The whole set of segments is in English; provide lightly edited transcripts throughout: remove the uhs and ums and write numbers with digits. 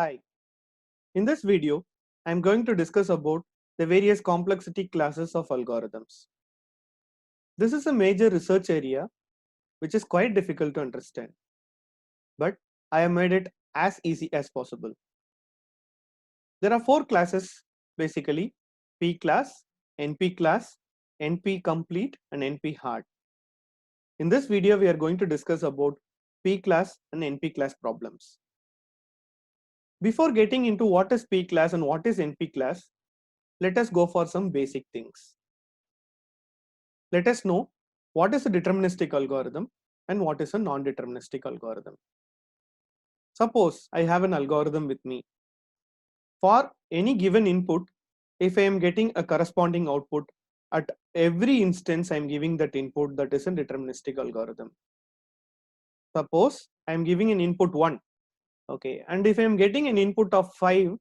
Hi, in this video, I am going to discuss about the various complexity classes of algorithms. This is a major research area which is quite difficult to understand, but I have made it as easy as possible. There are four classes basically: P class, NP class, NP complete and NP hard. In this video, we are going to discuss about P class and NP class problems. Before getting into what is P class and what is NP class, let us go for some basic things. Let us know what is a deterministic algorithm and what is a non-deterministic algorithm. Suppose I have an algorithm with me. For any given input, if I am getting a corresponding output, at every instance I am giving that input, that is a deterministic algorithm. Suppose I am giving an input 1, okay, and if I am getting an input of 5,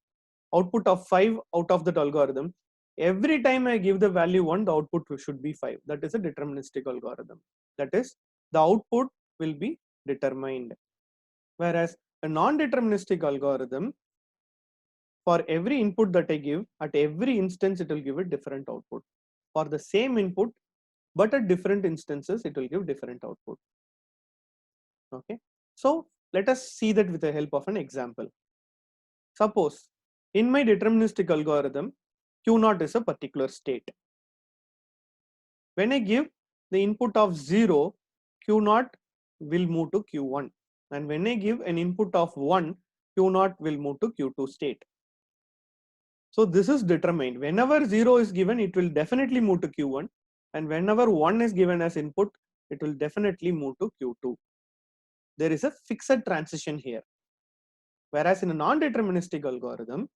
output of 5 out of that algorithm, every time I give the value 1, the output should be 5. That is a deterministic algorithm. That is, the output will be determined. Whereas a non-deterministic algorithm, for every input that I give, at every instance it will give a different output. For the same input, but at different instances, it will give different output. Okay. So let us see that with the help of an example. Suppose in my deterministic algorithm, Q0 is a particular state. When I give the input of 0, Q0 will move to Q1. And when I give an input of 1, Q0 will move to Q2 state. So this is determined. Whenever 0 is given, it will definitely move to Q1. And whenever 1 is given as input, it will definitely move to Q2. There is a fixed transition here. Whereas in a non-deterministic algorithm,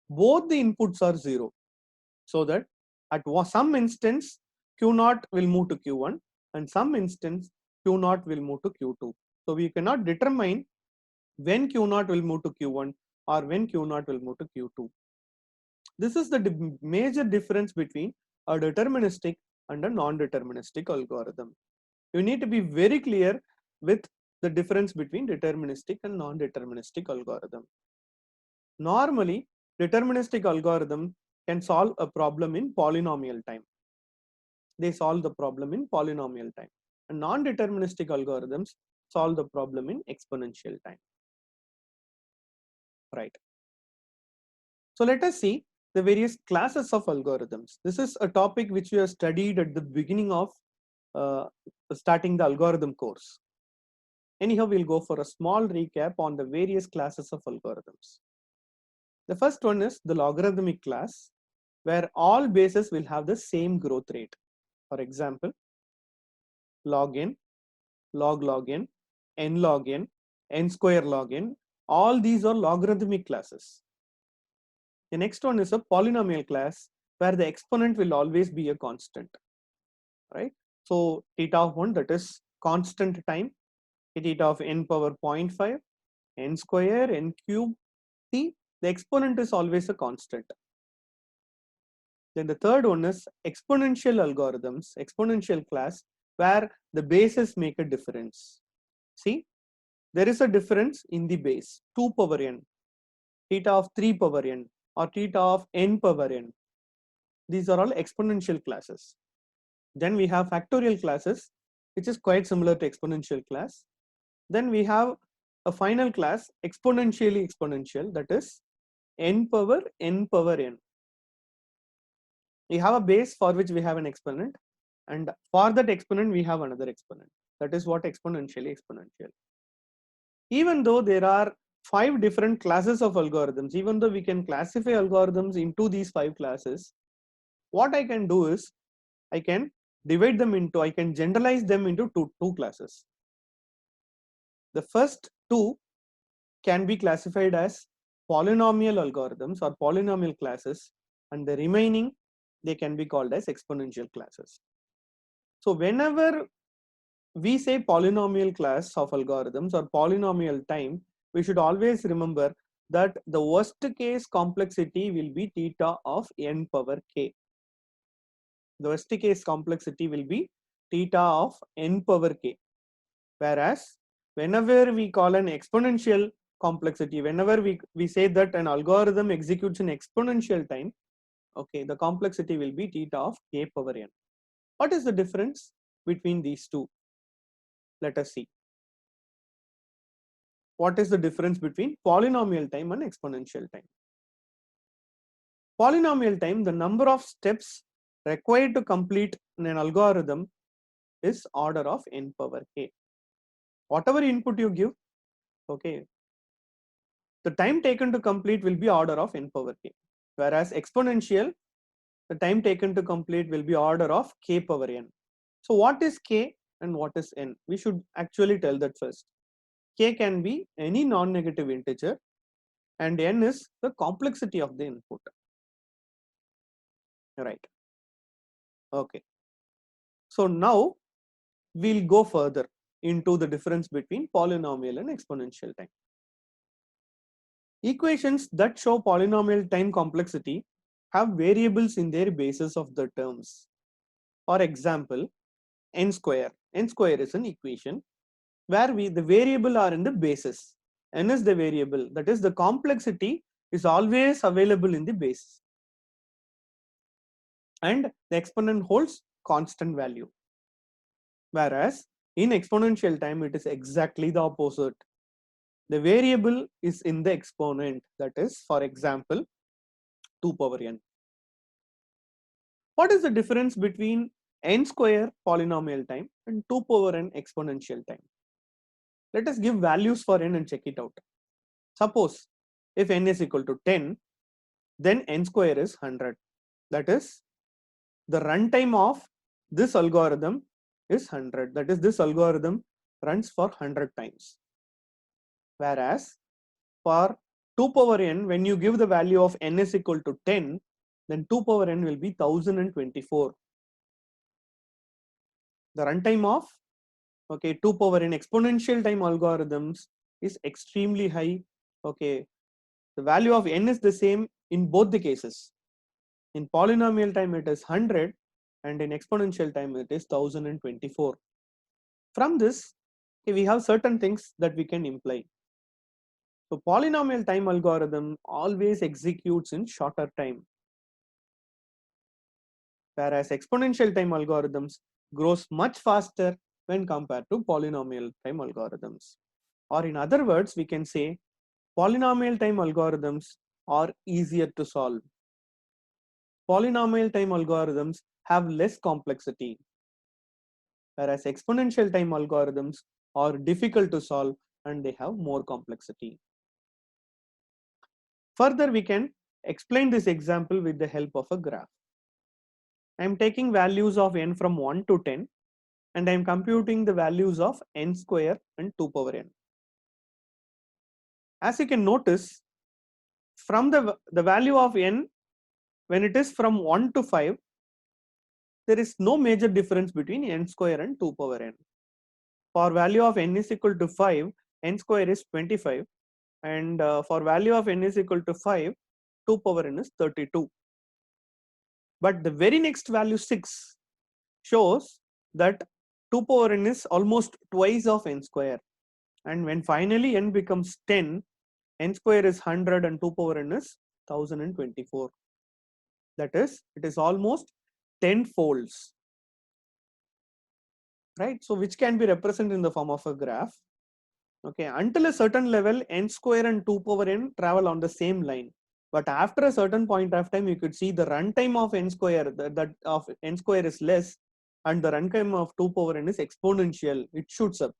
both the inputs are 0. So that at some instance, Q0 will move to Q1 and some instance Q0 will move to Q2. So we cannot determine when Q0 will move to Q1 or when Q0 will move to Q2. This is the major difference between a deterministic and a non-deterministic algorithm. You need to be very clear with the difference between deterministic and non-deterministic algorithm. Normally, deterministic algorithm can solve a problem in polynomial time. They solve the problem in polynomial time. And non-deterministic algorithms solve the problem in exponential time. Right. So let us see the various classes of algorithms. This is a topic which we have studied at the beginning of starting the algorithm course. Anyhow, we'll go for a small recap on the various classes of algorithms. The first one is the logarithmic class, where all bases will have the same growth rate. For example, log n, log n log n square log n, all these are logarithmic classes. The next one is a polynomial class, where the exponent will always be a constant, right? So theta of 1, that is constant time, theta of n power 0.5, n square, n cube, see, the exponent is always a constant. Then the third one is exponential algorithms, exponential class, where the bases make a difference. See, there is a difference in the base, 2 power n, theta of 3 power n, or theta of n power n. These are all exponential classes. Then we have factorial classes, which is quite similar to exponential class. Then we have a final class, exponentially exponential, that is n power n power n. We have a base for which we have an exponent, and for that exponent we have another exponent. That is what exponentially exponential. Even though there are 5 different classes of algorithms, even though we can classify algorithms into these 5 classes, what I can do is I can divide them into, I can generalize them into two classes. The first 2 can be classified as polynomial algorithms or polynomial classes, and the remaining they can be called as exponential classes. So whenever we say polynomial class of algorithms or polynomial time, we should always remember that the worst case complexity will be theta of n power k. The worst case complexity will be theta of n power k. Whereas whenever we call an exponential complexity. Whenever we say that an algorithm executes in exponential time, okay, the complexity will be theta of k power n. What is the difference between these two? Let us see. What is the difference between polynomial time and exponential time? Polynomial time, the number of steps required to complete an algorithm is order of n power k. Whatever input you give, okay, the time taken to complete will be order of n power k. Whereas exponential, the time taken to complete will be order of k power n. So what is k and what is n? We should actually tell that first. K can be any non-negative integer and n is the complexity of the input. Right. Okay. So now we'll go further into the difference between polynomial and exponential time. Equations that show polynomial time complexity have variables in their basis of the terms. For example, n square. N square is an equation where the variable are in the basis. N is the variable, that is the complexity is always available in the base. And the exponent holds constant value. Whereas in exponential time, it is exactly the opposite. The variable is in the exponent, that is, for example, 2 power n. What is the difference between n square polynomial time and 2 power n exponential time? Let us give values for n and check it out. Suppose if n is equal to 10, then n square is 100. That is, the runtime of this algorithm is 100. That is, this algorithm runs for 100 times. Whereas for 2 power n, when you give the value of n is equal to 10, then 2 power n will be 1024. The runtime of 2 power n exponential time algorithms is extremely high. Okay, the value of n is the same in both the cases. In polynomial time it is 100 and in exponential time it is 1024. From this, we have certain things that we can imply. So polynomial time algorithm always executes in shorter time, whereas exponential time algorithms grows much faster when compared to polynomial time algorithms. Or in other words, we can say polynomial time algorithms are easier to solve. Polynomial time algorithms have less complexity, whereas exponential time algorithms are difficult to solve and they have more complexity. Further, we can explain this example with the help of a graph. I am taking values of n from 1 to 10 and I am computing the values of n square and 2 power n. As you can notice, from the value of n, when it is from 1 to 5, there is no major difference between n square and 2 power n. For value of n is equal to 5, n square is 25, and for value of n is equal to 5, 2 power n is 32. But the very next value 6 shows that 2 power n is almost twice of n square, and when finally n becomes 10, n square is 100 and 2 power n is 1024. That is, it is almost 10 folds, right? So which can be represented in the form of a graph. Okay, until a certain level, n square and 2 power n travel on the same line. But after a certain point of time, you could see the runtime of n square, that of n square is less, and the runtime of 2 power n is exponential. It shoots up.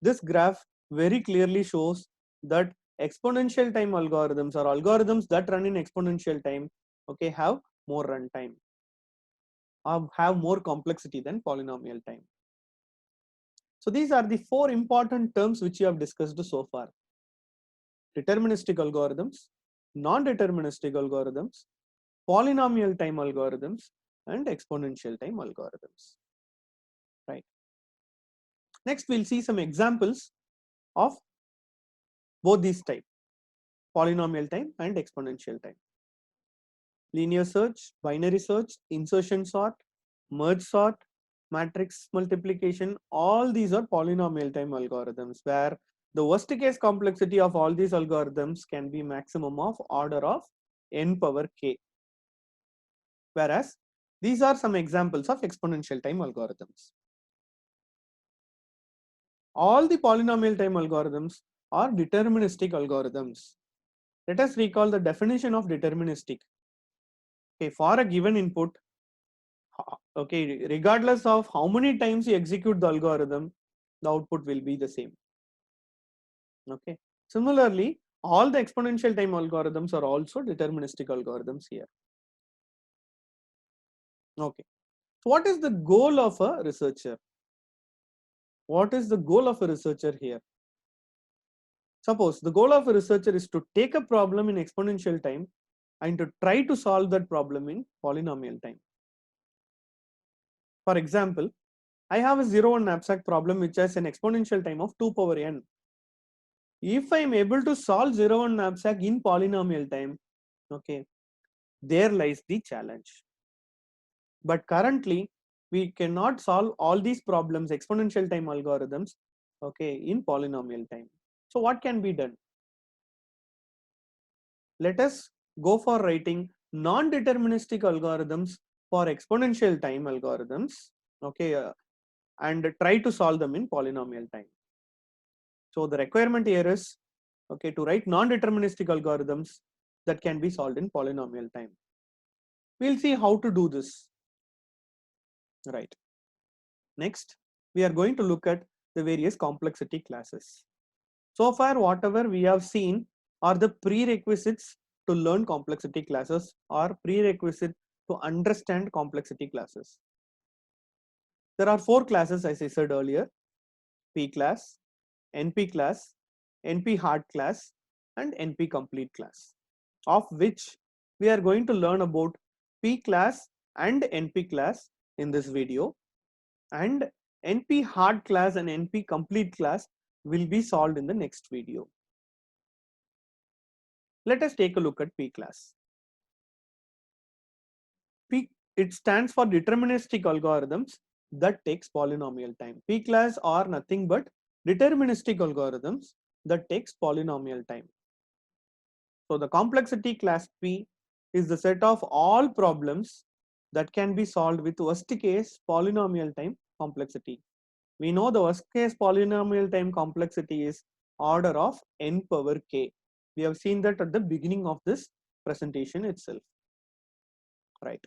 This graph very clearly shows that exponential time algorithms or algorithms that run in exponential time, okay, have more runtime, have more complexity than polynomial time. So these are the 4 important terms which you have discussed so far: deterministic algorithms, non-deterministic algorithms, polynomial time algorithms, and exponential time algorithms. Right. Next, we'll see some examples of both these types: polynomial time and exponential time. Linear search, binary search, insertion sort, merge sort, matrix multiplication, all these are polynomial time algorithms where The worst case complexity of all these algorithms can be maximum of order of n power k. Whereas these are some examples of exponential time algorithms. All the polynomial time algorithms are deterministic algorithms. Let us recall the definition of deterministic. Okay, for a given input, okay, regardless of how many times you execute the algorithm, the output will be the same. Okay. Similarly, all the exponential time algorithms are also deterministic algorithms here. Okay. So what is the goal of a researcher? What is the goal of a researcher here? Suppose the goal of a researcher is to take a problem in exponential time and to try to solve that problem in polynomial time. For example, I have a 0-1 knapsack problem which has an exponential time of 2 power n. If I am able to solve 0-1 knapsack in polynomial time, okay, there lies the challenge. But currently, we cannot solve all these problems, exponential time algorithms, okay, in polynomial time. So what can be done? Let us go for writing non-deterministic algorithms for exponential time algorithms, okay, and try to solve them in polynomial time. So the requirement here is, okay, to write non-deterministic algorithms that can be solved in polynomial time. We'll see how to do this. Right. Next, we are going to look at the various complexity classes. So far, whatever we have seen are the prerequisites to learn complexity classes or prerequisite to understand complexity classes. There are 4 classes, as I said earlier: P class, NP class, NP hard class, and NP complete class, of which we are going to learn about P class and NP class in this video, and NP hard class and NP complete class will be solved in the next video. Let us take a look at P class. P, it stands for deterministic algorithms that takes polynomial time. P class are nothing but deterministic algorithms that takes polynomial time. So the complexity class P is the set of all problems that can be solved with worst case polynomial time complexity. We know the worst case polynomial time complexity is order of n power k. We have seen that at the beginning of this presentation itself. Right.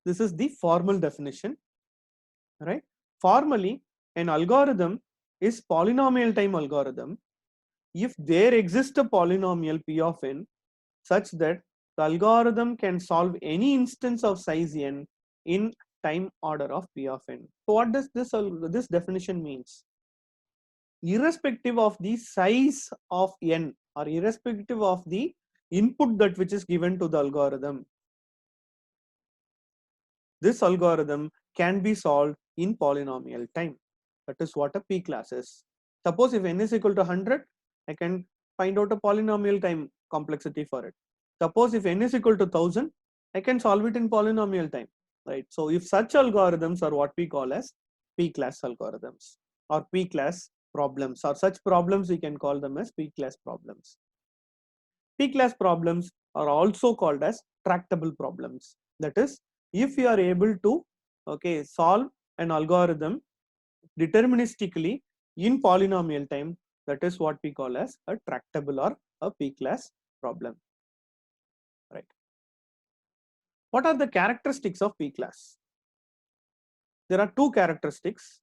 This is the formal definition. Right. Formally, an algorithm is polynomial time algorithm if there exists a polynomial p of n such that the algorithm can solve any instance of size n in time order of p of n. So what does this definition means? Irrespective of the size of n or irrespective of the input that which is given to the algorithm, this algorithm can be solved in polynomial time. That is what a P class is. Suppose if n is equal to 100, I can find out a polynomial time complexity for it. Suppose if n is equal to 1000, I can solve it in polynomial time. Right. So if such algorithms are what we call as P class algorithms or P class problems, or such problems we can call them as P class problems. P class problems are also called as tractable problems. That is, if you are able to, okay, solve an algorithm deterministically in polynomial time, that is what we call as a tractable or a P class problem. Right. What are the characteristics of P class? There are 2 characteristics.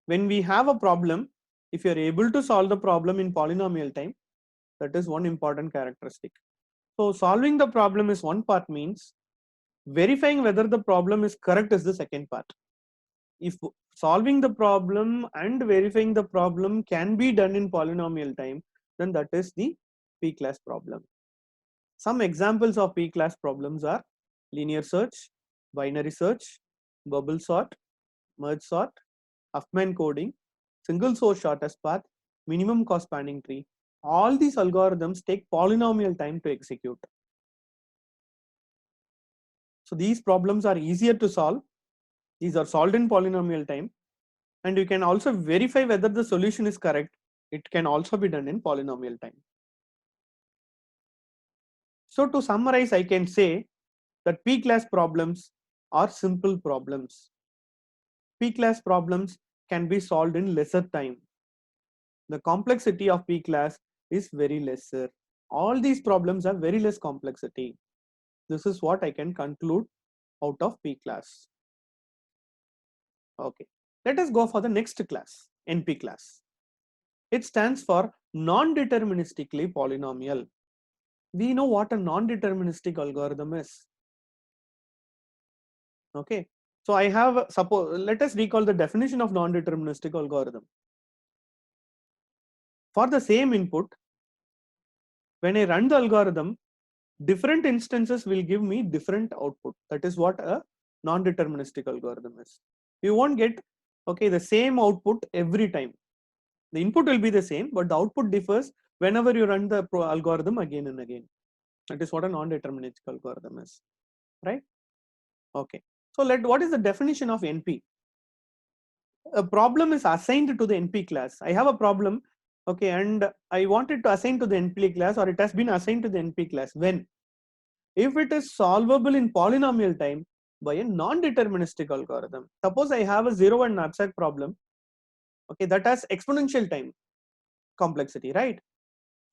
When we have a problem, if you are able to solve the problem in polynomial time, that is one important characteristic. So solving the problem is one part, means verifying whether the problem is correct is the second part. If solving the problem and verifying the problem can be done in polynomial time, then that is the P class problem. Some examples of P class problems are linear search, binary search, bubble sort, merge sort, Huffman coding, single source shortest path, minimum cost spanning tree. All these algorithms take polynomial time to execute. So these problems are easier to solve. These are solved in polynomial time, and you can also verify whether the solution is correct It can also be done in polynomial time. So to summarize, I can say that P-class problems are simple problems. P-class problems can be solved in lesser time. The complexity of P-class is very lesser. All these problems have very less complexity. This is what I can conclude out of P-class. Okay, let us go for the next class, NP class. It stands for non-deterministically polynomial. We know what a non-deterministic algorithm is. Okay, so I have, suppose, let us recall the definition of non-deterministic algorithm. For the same input, when I run the algorithm, different instances will give me different output. That is what a non-deterministic algorithm is. You won't get, okay, the same output every time. The input will be the same, but the output differs whenever you run the algorithm again and again. That is what a non-deterministic algorithm is, right? Okay. So what is the definition of NP? A problem is assigned to the NP class. I have a problem, okay, and I wanted to assign to the NP class, or it has been assigned to the NP class. When? If it is solvable in polynomial time by a non-deterministic algorithm. Suppose I have a 0-1 knapsack problem, okay, that has exponential time complexity, right?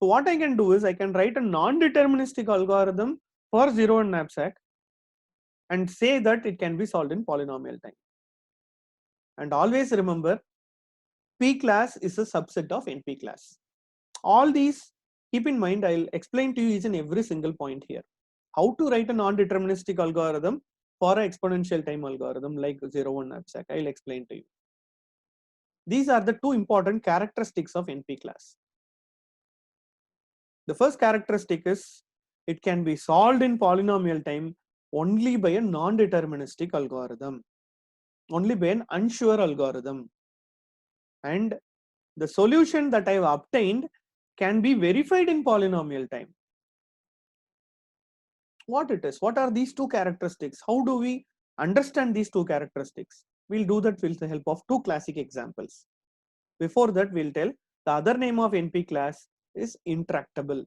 So what I can do is I can write a non-deterministic algorithm for 0-1 knapsack and say that it can be solved in polynomial time. And always remember, P class is a subset of NP class. All these, keep in mind, I'll explain to you each and every single point here. How to write a non-deterministic algorithm for an exponential time algorithm like 0-1 knapsack, I'll explain to you. These are the two important characteristics of NP class. The first characteristic is it can be solved in polynomial time only by a non-deterministic algorithm, only by an unsure algorithm. And the solution that I have obtained can be verified in polynomial time. What it is? What are these two characteristics? How do we understand these two characteristics? We'll do that with the help of two classic examples. Before that, we'll tell the other name of NP class is intractable.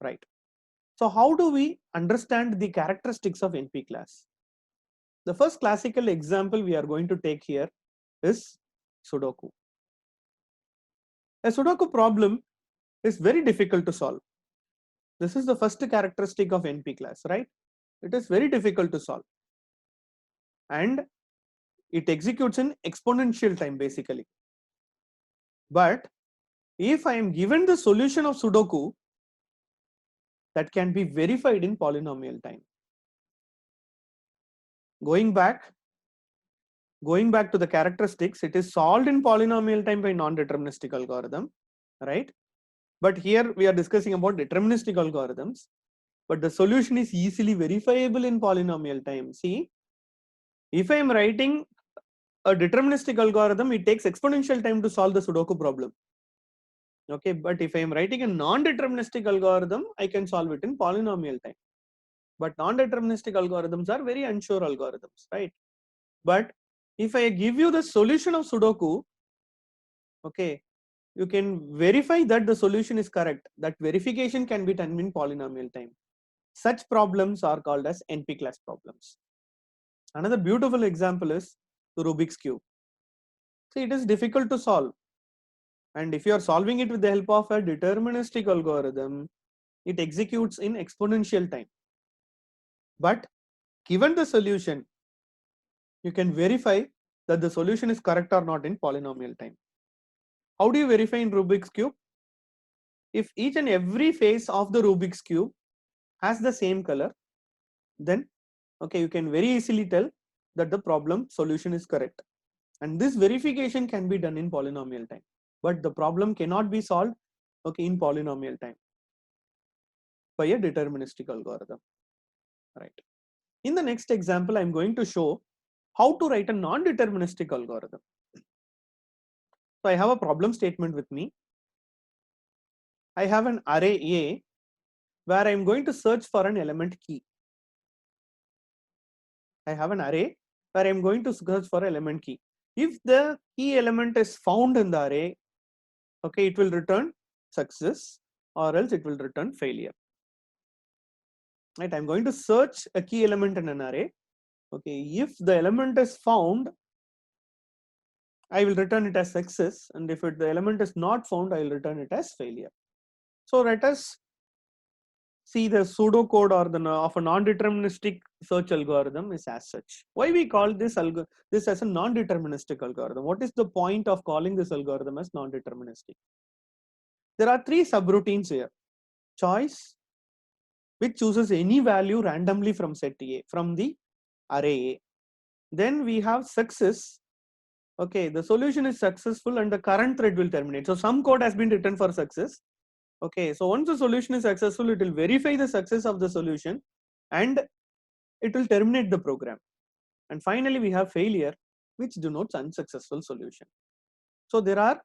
Right. So how do we understand the characteristics of NP class? The first classical example we are going to take here is Sudoku. A Sudoku problem is very difficult to solve. This is the first characteristic of NP class, right? It is very difficult to solve. And it executes in exponential time basically. But if I am given the solution of Sudoku, that can be verified in polynomial time. Going back to the characteristics, it is solved in polynomial time by non-deterministic algorithm, right? But here we are discussing about deterministic algorithms, but the solution is easily verifiable in polynomial time. See, if I am writing a deterministic algorithm, it takes exponential time to solve the Sudoku problem. Okay, but if I am writing a non-deterministic algorithm, I can solve it in polynomial time. But non-deterministic algorithms are very unsure algorithms, right? But if I give you the solution of Sudoku, okay, you can verify that the solution is correct. That verification can be done in polynomial time. Such problems are called as NP class problems. Another beautiful example is the Rubik's Cube. See, it is difficult to solve. And if you are solving it with the help of a deterministic algorithm, it executes in exponential time. But given the solution, you can verify that the solution is correct or not in polynomial time. How do you verify in Rubik's Cube? If each and every face of the Rubik's Cube has the same color, then okay, you can very easily tell that the problem solution is correct. And this verification can be done in polynomial time. But the problem cannot be solved, okay, in polynomial time by a deterministic algorithm. Right. In the next example, I'm going to show how to write a non-deterministic algorithm. So I have a problem statement with me. I have an array A where I'm going to search for an element key. I have an array where I'm going to search for element key. If the key element is found in the array, okay, it will return success, or else it will return failure. Right? I'm going to search a key element in an array. Okay, if the element is found, I will return it as success, and if the element is not found, I will return it as failure. So let us see the pseudocode or the of a non-deterministic search algorithm is as such. Why we call this as a non-deterministic algorithm? What is the point of calling this algorithm as non-deterministic? There are three subroutines here. Choice, which chooses any value randomly from set A, from the array A. Then we have success. Okay, the solution is successful and the current thread will terminate. So some code has been written for success. Okay, so once the solution is successful, it will verify the success of the solution and it will terminate the program. And finally, we have failure, which denotes unsuccessful solution. So there are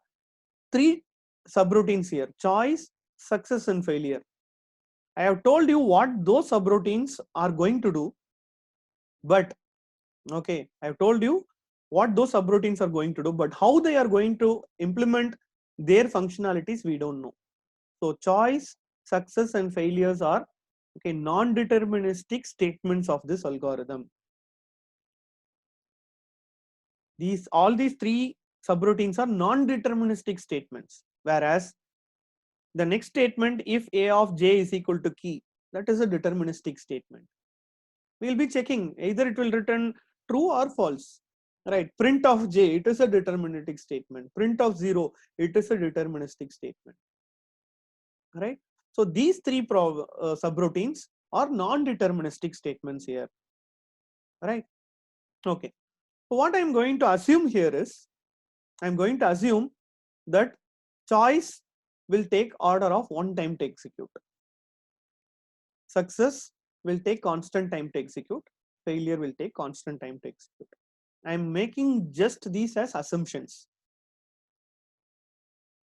three subroutines here: choice, success, and failure. I have told you what those subroutines are going to do, but okay, I have told you what those subroutines are going to do, but how they are going to implement their functionalities, we don't know. So choice, success, and failures are okay non-deterministic statements of this algorithm. All these three subroutines are non-deterministic statements, whereas the next statement, if a of j is equal to key, that is a deterministic statement. We'll be checking either it will return true or false. Right? Print of j, it is a deterministic statement. Print of 0, it is a deterministic statement. Right? So these three subroutines are non-deterministic statements here. Right? Okay. So what I'm going to assume here is, I'm going to assume that choice will take order of 1 time to execute. Success will take constant time to execute. Failure will take constant time to execute. I'm making just these as assumptions.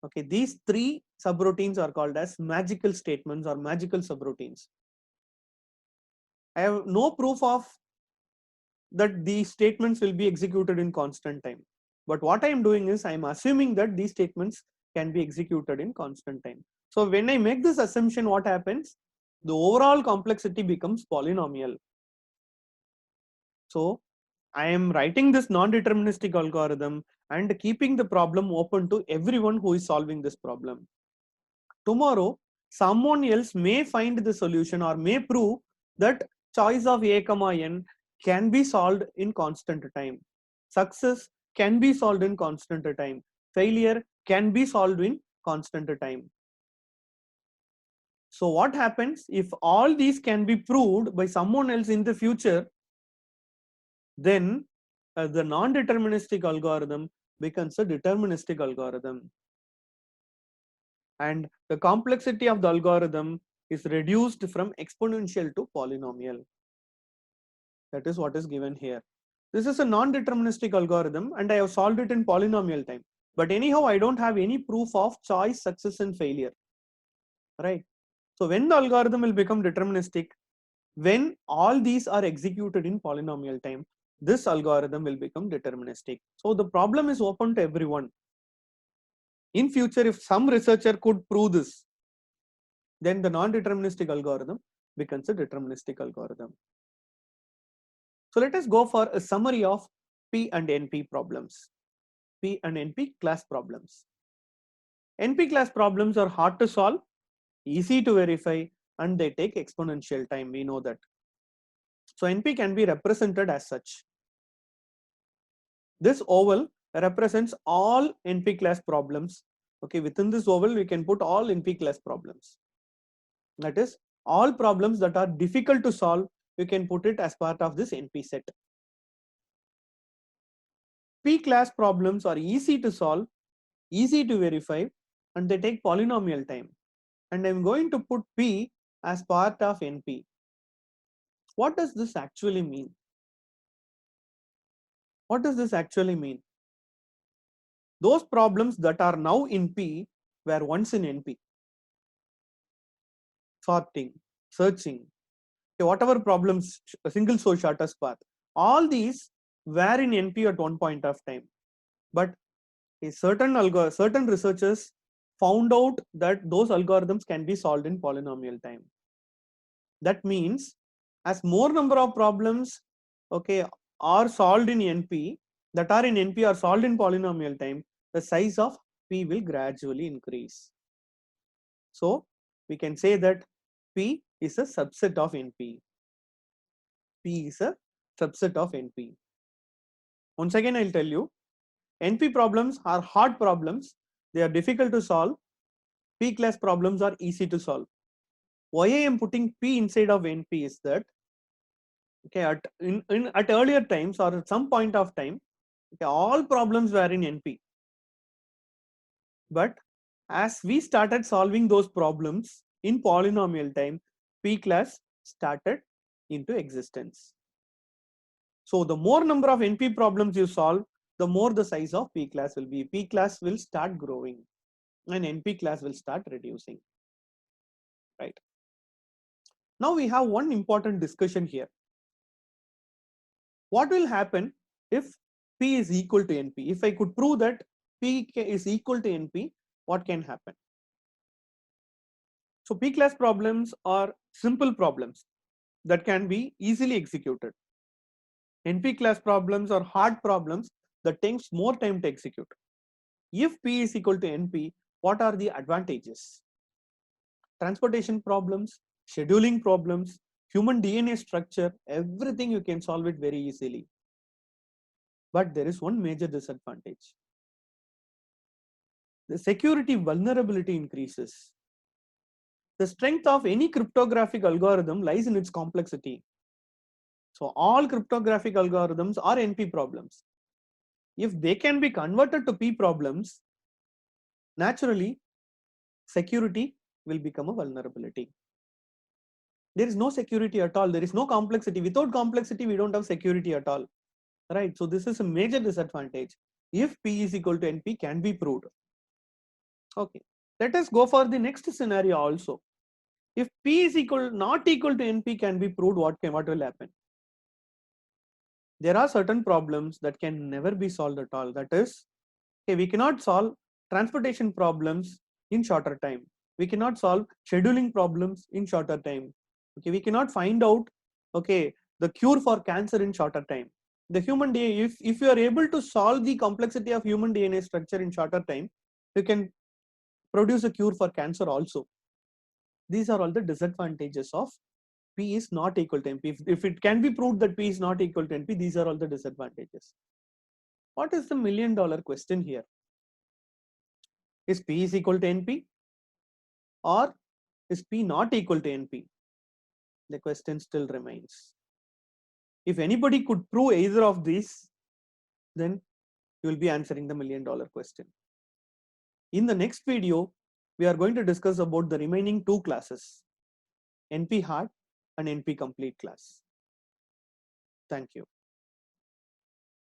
Okay, these three subroutines are called as magical statements or magical subroutines. I have no proof of that these statements will be executed in constant time. But what I am doing is I am assuming that these statements can be executed in constant time. So when I make this assumption, what happens? The overall complexity becomes polynomial. So I am writing this non-deterministic algorithm and keeping the problem open to everyone who is solving this problem. Tomorrow, someone else may find the solution or may prove that choice of a comma n can be solved in constant time. Success can be solved in constant time. Failure can be solved in constant time. So what happens if all these can be proved by someone else in the future? Then the non-deterministic algorithm becomes a deterministic algorithm. And the complexity of the algorithm is reduced from exponential to polynomial. That is what is given here. This is a non-deterministic algorithm and I have solved it in polynomial time. But anyhow, I don't have any proof of choice, success, and failure. Right? So when the algorithm will become deterministic, when all these are executed in polynomial time, this algorithm will become deterministic. So the problem is open to everyone. In future, if some researcher could prove this, then the non-deterministic algorithm becomes a deterministic algorithm. So let us go for a summary of P and NP problems. P and NP class problems. NP class problems are hard to solve, easy to verify, and they take exponential time. We know that. So NP can be represented as such. This oval represents all NP class problems. Okay, within this oval, we can put all NP class problems. That is, all problems that are difficult to solve, you can put it as part of this NP set. P class problems are easy to solve, easy to verify, and they take polynomial time. And I'm going to put P as part of NP. What does this actually mean? What does this actually mean? Those problems that are now in P were once in NP. Sorting, searching, whatever problems, a single source shortest path, all these were in NP at one point of time. but certain researchers found out that those algorithms can be solved in polynomial time. That means as more number of problems, okay, are solved in NP, that are in NP are solved in polynomial time, the size of P will gradually increase. So we can say that P is a subset of NP. P is a subset of NP. Once again, I'll tell you, NP problems are hard problems. They are difficult to solve. P class problems are easy to solve. Why I am putting P inside of NP is that, okay, at earlier times or at some point of time, okay, all problems were in NP. But as we started solving those problems in polynomial time, P class started into existence. So the more number of NP problems you solve, the more the size of P class will be. P class will start growing and NP class will start reducing, right? Now we have one important discussion here. What will happen if P is equal to NP? If I could prove that P is equal to NP, what can happen? So P class problems are simple problems that can be easily executed. NP class problems are hard problems that takes more time to execute. If P is equal to NP, what are the advantages? Transportation problems, scheduling problems, human DNA structure, everything you can solve it very easily. But there is one major disadvantage. The security vulnerability increases. The strength of any cryptographic algorithm lies in its complexity. So all cryptographic algorithms are NP problems. If they can be converted to P problems, naturally security will become a vulnerability. There is no security at all. There is no complexity. Without complexity, we don't have security at all. Right? So this is a major disadvantage. If P is equal to NP can be proved. Okay. Let us go for the next scenario also. If P is not equal to NP can be proved, what will happen? There are certain problems that can never be solved at all. That is, okay, we cannot solve transportation problems in shorter time. We cannot solve scheduling problems in shorter time. Okay, we cannot find out, okay, the cure for cancer in shorter time. The human DNA, if you are able to solve the complexity of human DNA structure in shorter time, you can produce a cure for cancer also. These are all the disadvantages of P is not equal to NP. If it can be proved that P is not equal to NP, these are all the disadvantages. What is the $1 million question here? Is P is equal to NP or is P not equal to NP? The question still remains. If anybody could prove either of these, then you will be answering the $1 million question. In the next video, we are going to discuss about the remaining two classes, NP hard and NP complete class. Thank you.